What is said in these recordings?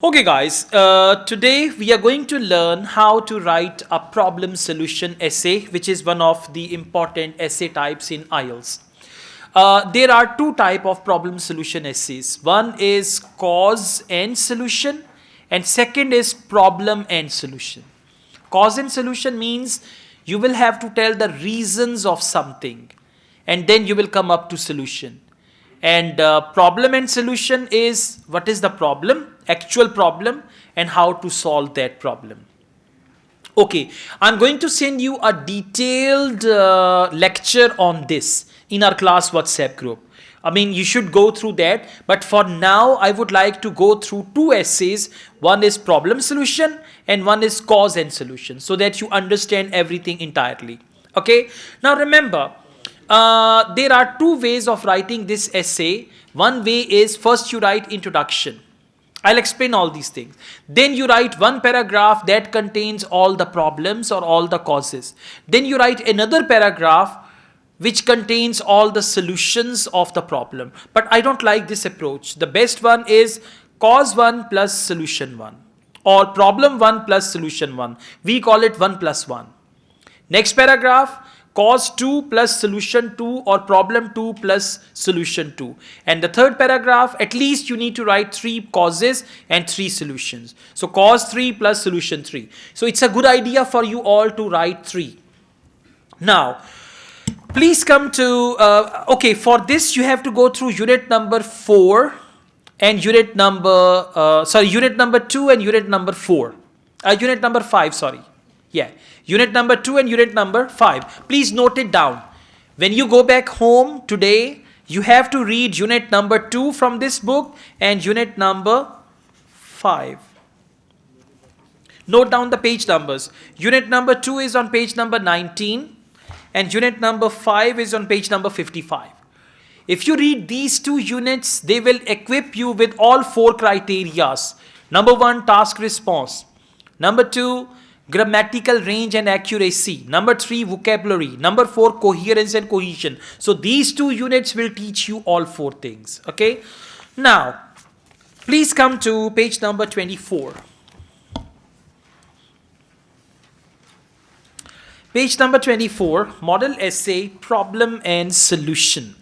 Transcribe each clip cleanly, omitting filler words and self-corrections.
Okay, guys, today we are going to learn how to write a problem solution essay, which is one of the important essay types in Ielts. There are two types of problem solution essays. One is cause and solution, and second is problem and solution. Cause and solution means you will have to tell the reasons of something, and then you will come up to solution. And problem and solution is what is the problem, actual problem, and how to solve that problem. Okay, I'm going to send you a detailed lecture on this in our class WhatsApp group. I mean, you should go through that. But for now, I would like to go through two essays. One is problem solution and one is cause and solution, so that you understand everything entirely. Okay, now remember, there are two ways of writing this essay. One way is first you write introduction. I'll explain all these things. Then you write one paragraph that contains all the problems or all the causes. Then you write another paragraph which contains all the solutions of the problem. But I don't like this approach. The best one is cause 1 plus solution 1, or problem 1 plus solution 1. We call it 1 plus 1. Next paragraph, cause 2 plus solution 2, or problem 2 plus solution 2. And the third paragraph, at least you need to write 3 causes and 3 solutions. So cause 3 plus solution 3. So it's a good idea for you all to write 3. Now, please come to, okay, for this you have to go through unit number 4 and unit number 2 and unit number 4. Unit number 5, sorry. Yeah, unit number 2 and unit number 5. Please note it down. When you go back home today, you have to read unit number 2 from this book and unit number 5. Note down the page numbers. Unit number 2 is on page number 19 and unit number 5 is on page number 55. If you read these two units, they will equip you with all 4 criterias. Number 1, task response. Number 2, grammatical range and accuracy. Number 3, vocabulary. Number 4, coherence and cohesion. So these two units will teach you all 4 things. Okay. Now, please come to page number 24. Page number 24, model essay, problem and solution.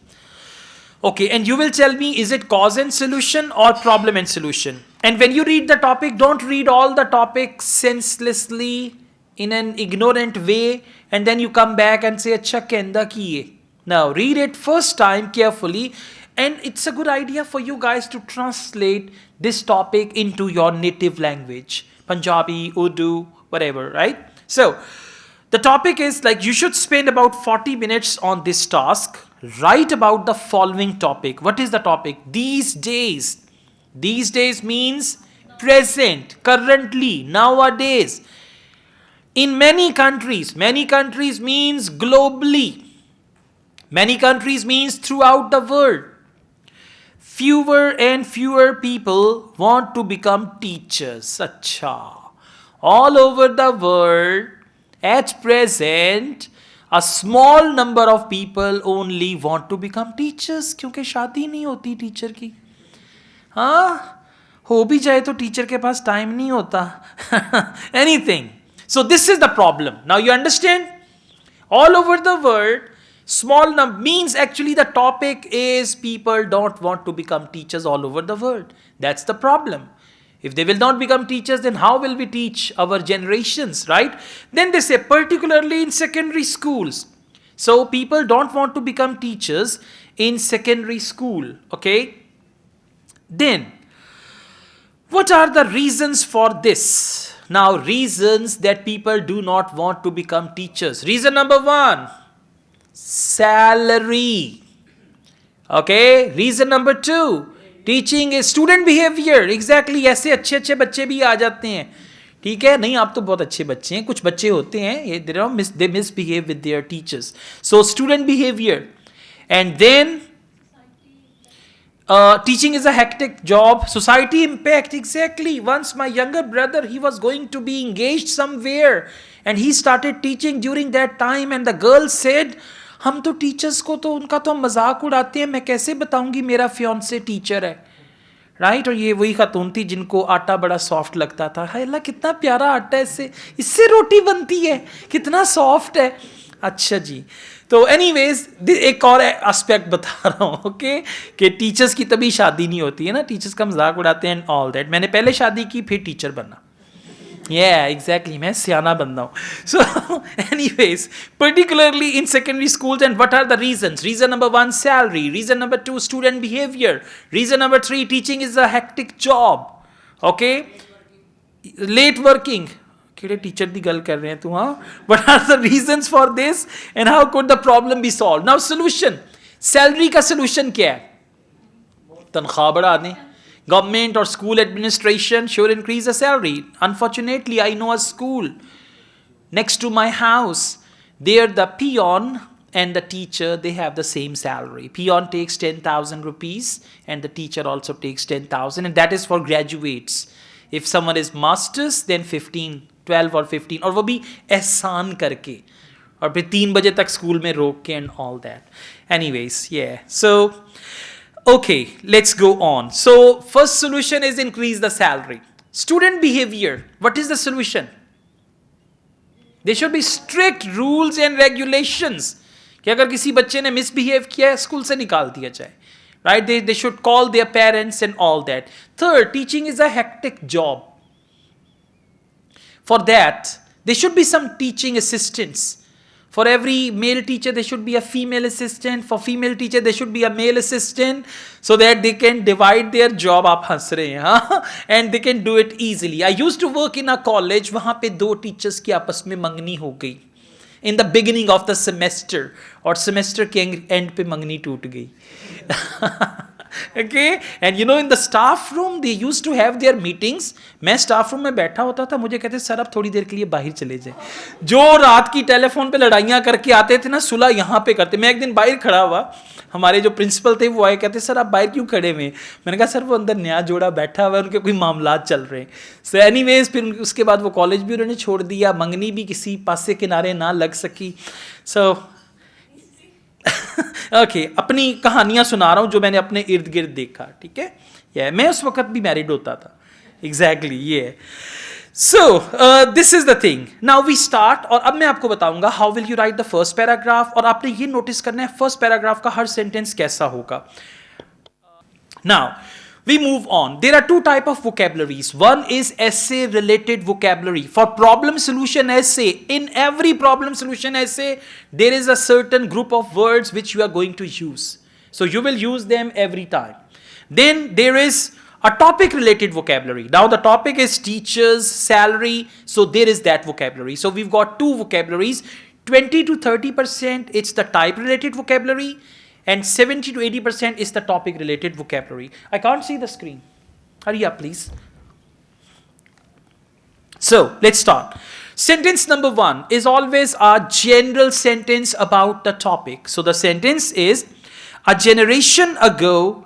Okay, and you will tell me, is it cause and solution or problem and solution? And when you read the topic, don't read all the topic senselessly in an ignorant way and then you come back and say, acha kenda kiye. Now, read it first time carefully, and it's a good idea for you guys to translate this topic into your native language, Punjabi, Urdu, whatever, right? So, the topic is like you should spend about 40 minutes on this task. Write about the following topic. What is the topic? These days. These days means present, currently, nowadays. In many countries means globally. Many countries means throughout the world. Fewer and fewer people want to become teachers. Acha. All over the world, at present, a small number of people only want to become teachers, क्योंकि शादी नहीं होती teacher की. हाँ, हो भी जाए तो टीचर के पास टाइम नहीं होता. Anything. So this is the problem. Now you understand? All over the world, small number means actually the topic is people don't want to become teachers all over the world. That's the problem. If they will not become teachers, then how will we teach our generations, right? Then they say, particularly in secondary schools. So people don't want to become teachers in secondary school, okay? Then, what are the reasons for this? Now, reasons that people do not want to become teachers. Reason number 1, salary. Okay, reason number 2, teaching is student behaviour. Exactly ऐसे अच्छे अच्छे बच्चे भी आ जाते हैं. ठीक है, नहीं आप तो बहुत अच्छे बच्चे हैं, कुछ बच्चे होते हैं they misbehave with their teachers. So student behaviour. And then teaching is a hectic job. Society impact, exactly. Once my younger brother, he was going to be engaged somewhere and he started teaching during that time, and the girl said, हम तो teachers को तो उनका तो मजाक उड़ाते हैं, मैं कैसे बताऊंगी मेरा फियांसे टीचर है. राइट। और ये वही खातून थी जिनको आटा बड़ा सॉफ्ट लगता था, हाय अल्लाह कितना प्यारा आटा है, इससे इससे रोटी बनती है, कितना सॉफ्ट है। अच्छा जी, तो एनीवेज एक और एस्पेक्ट बता रहा हूँ, ओके, कि टीचर्स की तभी शादी नहीं होती है ना, टीचर्स का मजाक उड़ाते हैं एंड ऑल दैट। मैंने पहले शादी की फिर टीचर बनना, एग्जैक्टली, मैं सियाना बंदा हूँ। So anyways, particularly in secondary schools, and what are the reasons? Reason number 1, salary. Reason number 2, student behavior. Reason number 3, teaching is a hectic job. Okay, late working. किहड़े टीचर की गल कर रहे हैं तू? हाँ, what are the reasons for this and how could the problem be solved? Now solution, salary का solution क्या है? तनख्वाह बढ़ा दें। Government or school administration should increase the salary. Unfortunately, I know a school next to my house. There the peon and the teacher, they have the same salary. Peon takes 10,000 rupees and the teacher also takes 10,000, and that is for graduates. If someone is masters, then 15, 12 or 15, और वो भी एहसान करके, और फिर 3 बजे तक school में रोक के and all that. Anyways, yeah. So, okay, let's go on. So, first solution is increase the salary. Student behavior. What is the solution? There should be strict rules and regulations. कि अगर किसी बच्चे ने misbehave किया है, school से निकाल दिया जाए. Right? They should call their parents and all that. Third, teaching is a hectic job. For that, there should be some teaching assistants. For every male teacher, there should be a female assistant. For female teacher, there should be a male assistant, so that they can divide their job. आप हंस रहे हैं, हाँ? And they can do it easily. I used to work in a college. वहाँ पे 2 teachers की आपस में मंगनी हो गई. In the beginning of the semester, और semester के end पे मंगनी टूट गई. Okay, and you know in the staff room they used to have their meetings. मैं staff room में बैठा होता था, मुझे कहते सर आप थोड़ी देर के लिए बाहर चले जाएं. जो रात की टेलीफोन पे लड़ाइयाँ करके आते थे ना, सुलह यहाँ पे करते. मैं एक दिन बाहर खड़ा हुआ, हमारे जो प्रिंसिपल थे वो आए, कहते सर आप बाहर क्यों खड़े हुए? मैंने कहा सर वो अंदर नया जोड़ा बैठा हुआ है, उनके कोई मामला चल रहे हैं. सो एनीवेज, फिर उसके बाद वो कॉलेज भी उन्होंने छोड़ दिया, मंगनी भी किसी पासे किनारे ना लग सकी. सो ओके, अपनी कहानियां सुना रहा हूं जो मैंने अपने इर्द गिर्द देखा, ठीक है. ये मैं उस वक्त भी मैरिड होता था. एग्जैक्टली, ये. So this is the thing. Now we start, और अब मैं आपको बताऊंगा how will you write the first paragraph. और आपने ये नोटिस करना है फर्स्ट पैराग्राफ का हर सेंटेंस कैसा होगा. Now we move on. There are 2 type of vocabularies. One is essay related vocabulary. For problem solution essay, in every problem solution essay, there is a certain group of words which you are going to use. So you will use them every time. Then there is a topic related vocabulary. Now the topic is teachers, salary. So there is that vocabulary. So we've got 2 vocabularies. 20 to 30% it's the type related vocabulary, and 70 to 80% is the topic related vocabulary. I can't see the screen. Hurry up, please. So let's start. Sentence number 1 is always a general sentence about the topic. So the sentence is, a generation ago,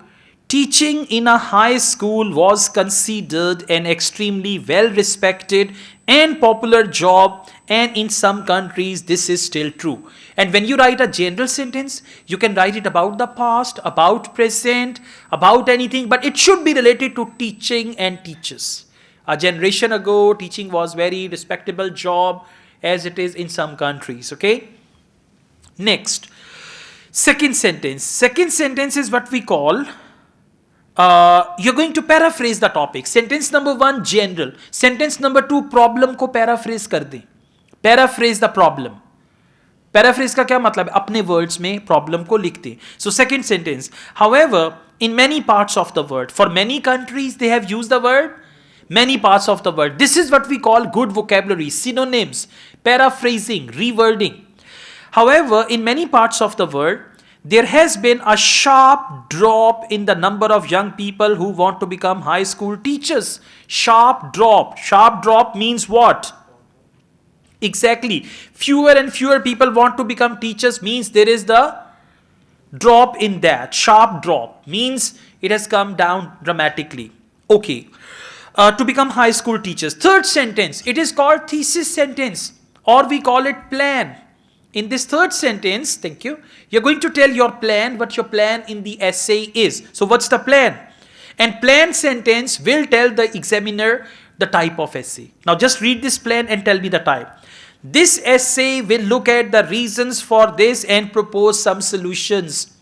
teaching in a high school was considered an extremely well respected and popular job, and in some countries this is still true. And when you write a general sentence, you can write it about the past, about present, about anything, but it should be related to teaching and teachers. A generation ago, teaching was very respectable job, as it is in some countries. Okay? Next, second sentence. Second sentence is what we call, you're going to paraphrase the topic. Sentence number 1 general. Sentence number 2 problem को paraphrase कर दें. Paraphrase the problem. Paraphrase का क्या मतलब है? अपने words में problem को लिख दें. So second sentence. However, in many parts of the world, for many countries they have used the word, many parts of the world. This is what we call good vocabulary, synonyms, paraphrasing, rewording. However, in many parts of the world, there has been a sharp drop in the number of young people who want to become high school teachers. Sharp drop. Sharp drop means what? Exactly. Fewer and fewer people want to become teachers means there is the drop in that. Sharp drop means it has come down dramatically. Okay. To become high school teachers. Third sentence. It is called thesis sentence, or we call it plan. In this third sentence, thank you, you're going to tell your plan, what your plan in the essay is. So what's the plan? And plan sentence will tell the examiner the type of essay. Now just read this plan and tell me the type. This essay will look at the reasons for this and propose some solutions.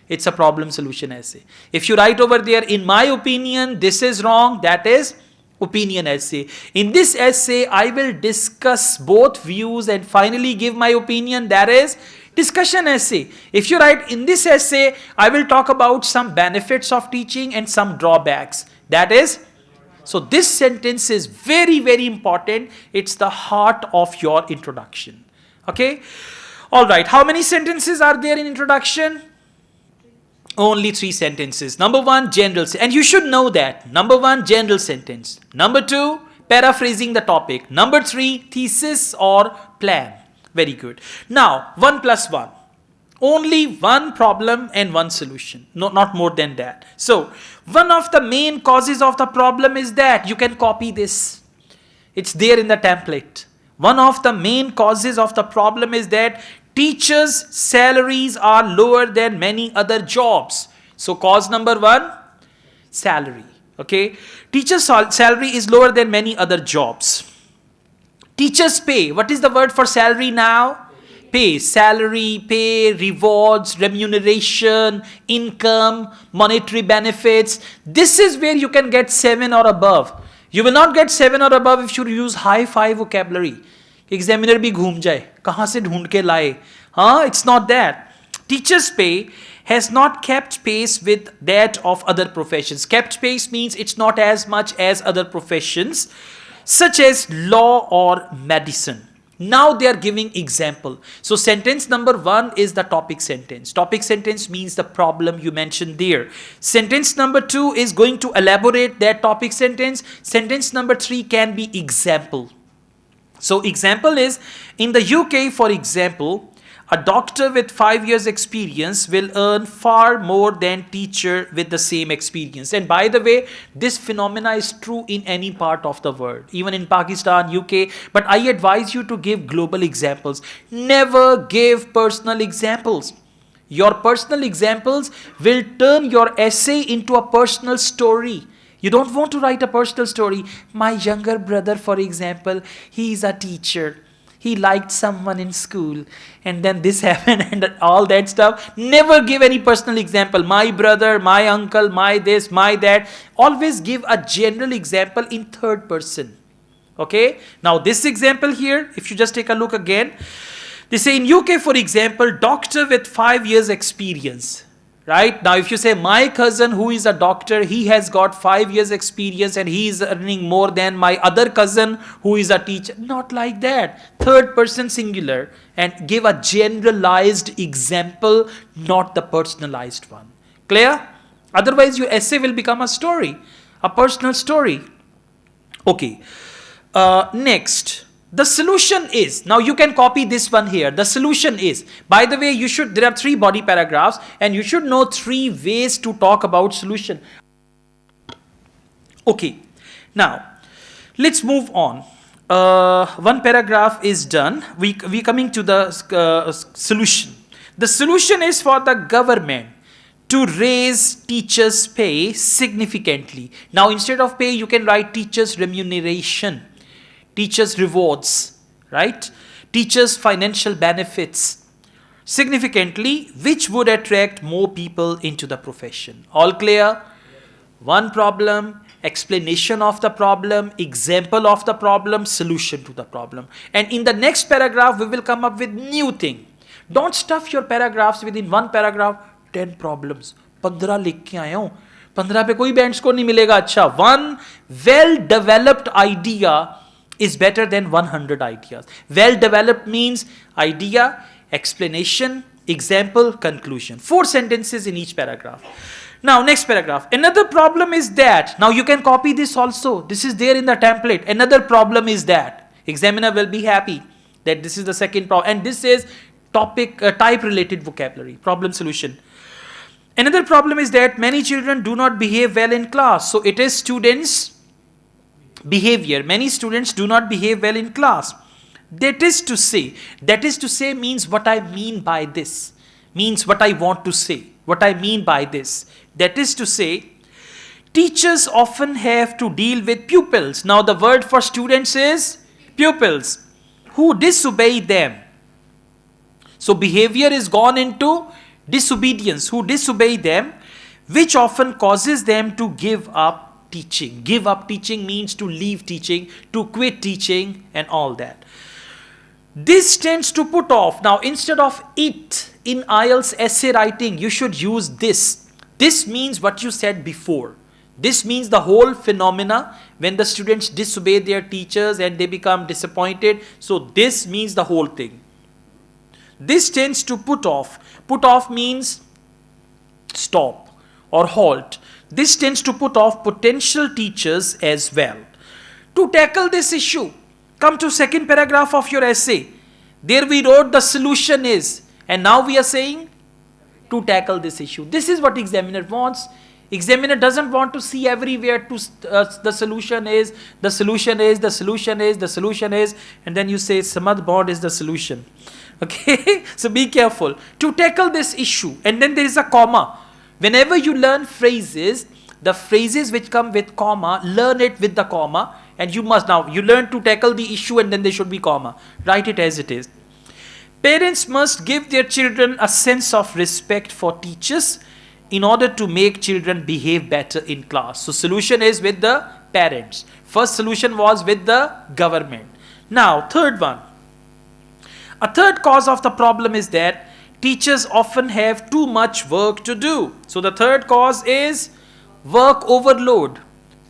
It's a problem solution essay. If you write over there, in my opinion, this is wrong, that is opinion essay. In this essay, I will discuss both views and finally give my opinion, that is discussion essay. If you write, in this essay, I will talk about some benefits of teaching and some drawbacks, that is. So this sentence is very, very important. It's the heart of your introduction. Okay. All right. How many sentences are there in introduction? Only 3 sentences. Number 1, general. And you should know that. Number 1, general sentence. Number 2, paraphrasing the topic. Number 3, thesis or plan. Very good. Now, 1 plus 1. Only 1 problem and 1 solution. No, not more than that. So, one of the main causes of the problem is that you can copy this. It's there in the template. One of the main causes of the problem is that teachers' salaries are lower than many other jobs. So, cause number 1, salary. Okay. Teacher's salary is lower than many other jobs. Teachers' pay. What is the word for salary now? Pay, salary, pay, rewards, remuneration, income, monetary benefits. This is where you can get 7 or above. You will not get 7 or above if you use high-fi vocabulary. Examiner bhi ghoom jaye. Kahan se dhoond ke laaye? It's not that. Teacher's pay has not kept pace with that of other professions. Kept pace means it's not as much as other professions, such as law or medicine. Now they are giving example. So sentence number 1 is the topic sentence. Topic sentence means the problem you mentioned there. Sentence number 2 is going to elaborate that topic sentence. Sentence number 3 can be example. So example is, in the UK, for example, a doctor with 5 years experience will earn far more than teacher with the same experience. And by the way, this phenomena is true in any part of the world, even in Pakistan, UK. But I advise you to give global examples. Never give personal examples. Your personal examples will turn your essay into a personal story. You don't want to write a personal story. My younger brother, for example, he is a teacher. He liked someone in school and then this happened and all that stuff. Never give any personal example. My brother, my uncle, my this, my that. Always give a general example in third person. Okay. Now this example here, if you just take a look again, they say in UK, for example, doctor with 5 years experience. Right? Now, if you say my cousin who is a doctor, he has got 5 years experience and he is earning more than my other cousin who is a teacher. Not like that. Third person singular, and give a generalized example, not the personalized one. Clear? Otherwise, your essay will become a story, a personal story. Okay. Next. The solution is, now you can copy this one here. The solution is, by the way, there are 3 body paragraphs and you should know 3 ways to talk about solution. Okay, now let's move on. 1 paragraph is done. We coming to the solution. The solution is for the government to raise teachers' pay significantly. Now instead of pay, you can write teachers' remuneration. Teachers' rewards, right? Teachers' financial benefits significantly, which would attract more people into the profession. All clear? 1 problem, explanation of the problem, example of the problem, solution to the problem. And in the next paragraph, we will come up with new thing. Don't stuff your paragraphs within 1 paragraph, 10 problems. 15 लिख के आया हूँ. 15 पे कोई band score नहीं मिलेगा. अच्छा, 1 well-developed idea is better than 100 ideas. Well-developed means idea, explanation, example, conclusion. 4 sentences in each paragraph. Now, next paragraph. Another problem is that, now you can copy this also. This is there in the template. Another problem is that. Examiner will be happy that this is the second problem. And this is topic, type-related vocabulary, problem solution. Another problem is that many children do not behave well in class. So, it is students' behavior. Many students do not behave well in class. That is to say means what I mean by this, means what I want to say, what I mean by this. That is to say, Teachers often have to deal with pupils. Now the word for students is pupils who disobey them. So behavior is gone into disobedience, who disobey them, which often causes them to give up teaching. Give up teaching means to leave teaching, to quit teaching and all that. This tends to put off. Now instead of it in IELTS essay writing, you should use this. This means what you said before. This means the whole phenomena when the students disobey their teachers and they become disappointed. So this means the whole thing. This tends to put off. Put off means stop or halt. This tends to put off potential teachers as well. To tackle this issue, come to second paragraph of your essay. There we wrote the solution is, and now we are saying to tackle this issue. This is what examiner wants. Examiner doesn't want to see everywhere to the solution is, the solution is, the solution is, the solution is, and then you say Samad Bond is the solution. Okay, so be careful. To tackle this issue, and then there is a comma. Whenever you learn phrases, the phrases which come with comma, learn it with the comma, and you must now, you learn to tackle the issue and then there should be comma. Write it as it is. Parents must give their children a sense of respect for teachers in order to make children behave better in class. So solution is with the parents. First solution was with the government. Now third one. A third cause of the problem is that teachers often have too much work to do. So the third cause is work overload.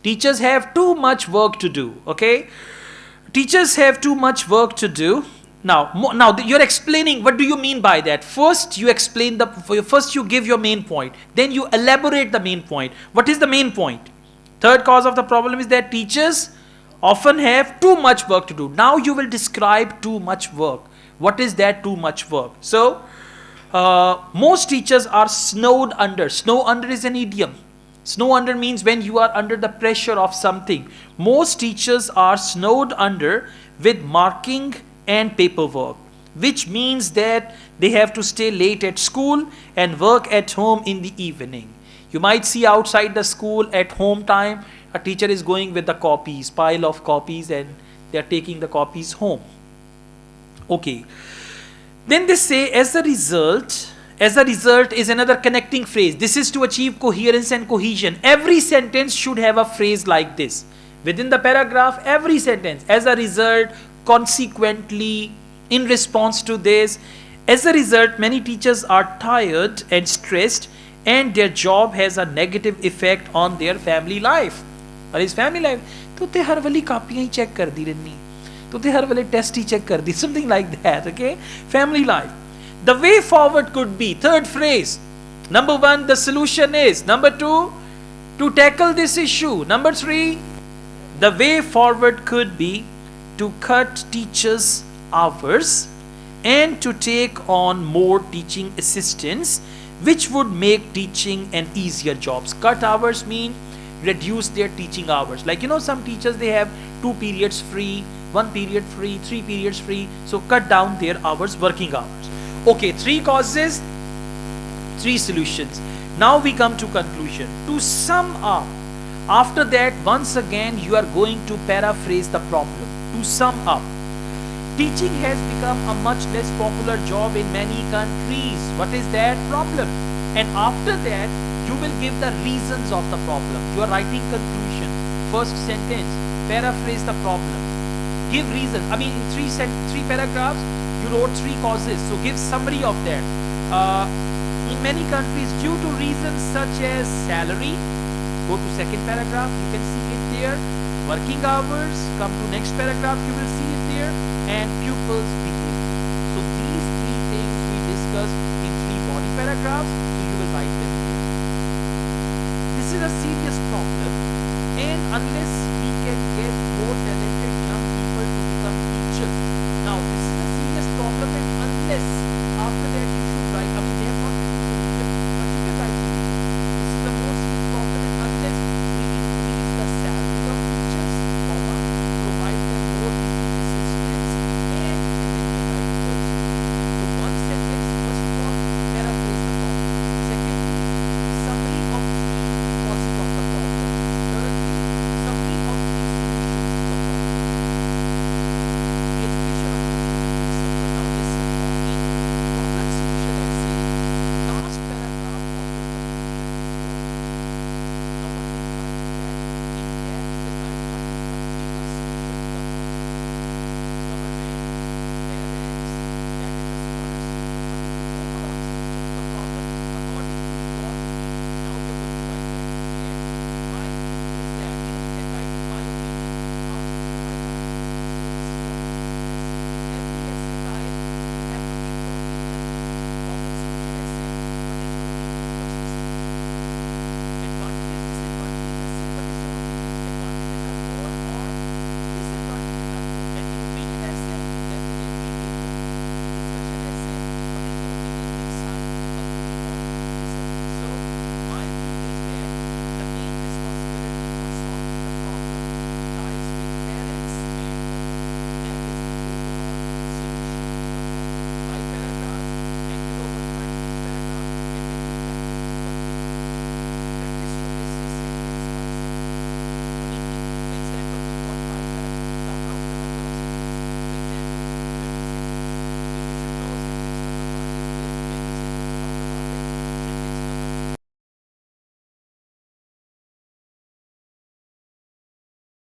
Teachers have too much work to do. Okay, teachers have too much work to do. Now you're explaining what do you mean by that. First you explain first you give your main point, then you elaborate the main point. What is the main point? Third cause of the problem is that teachers often have too much work to do. Now you will describe too much work. What is that too much work? So most teachers are snowed under. Snow under is an idiom. Snow under means when you are under the pressure of something. Most teachers are snowed under with marking and paperwork, which means that they have to stay late at school and work at home in the evening. You might see outside the school at home time, a teacher is going with the copies, pile of copies, and they are taking the copies home. Okay. Then they say as a result is another connecting phrase. This is to achieve coherence and cohesion. Every sentence should have a phrase like this. Within the paragraph, every sentence, as a result, consequently, in response to this. As a result, many teachers are tired and stressed and their job has a negative effect on their family life. Or his family life, तो ते हर वाली कापियां ही check कर दी रहनी, तो ते हर वाले test ही check कर दी, something like that. Okay, family life. The way forward could be, third phrase. Number one, the solution is. Number two, to tackle this issue. Number three, the way forward could be to cut teachers' hours and to take on more teaching assistants, which would make teaching an easier job. Cut hours mean reduce their teaching hours. Like, you know, some teachers, they have 2 periods free, 1 period free, 3 periods free. So cut down their hours, working hours. Okay, 3 causes, 3 solutions. Now we come to conclusion. To sum up, after that, once again, you are going to paraphrase the problem. To sum up, teaching has become a much less popular job in many countries. What is that problem? And after that, you will give the reasons of the problem. You are writing conclusion. First sentence, paraphrase the problem. Give reasons. I mean, in 3 paragraphs, you wrote 3 causes. So give summary of that. In many countries, due to reasons such as salary, go to second paragraph, you can see it there. Working hours, come to next paragraph, you will see it there. And pupils' behavior. So these 3 things we discussed in 3 body paragraphs, so you will write them. This is a serious problem, and unless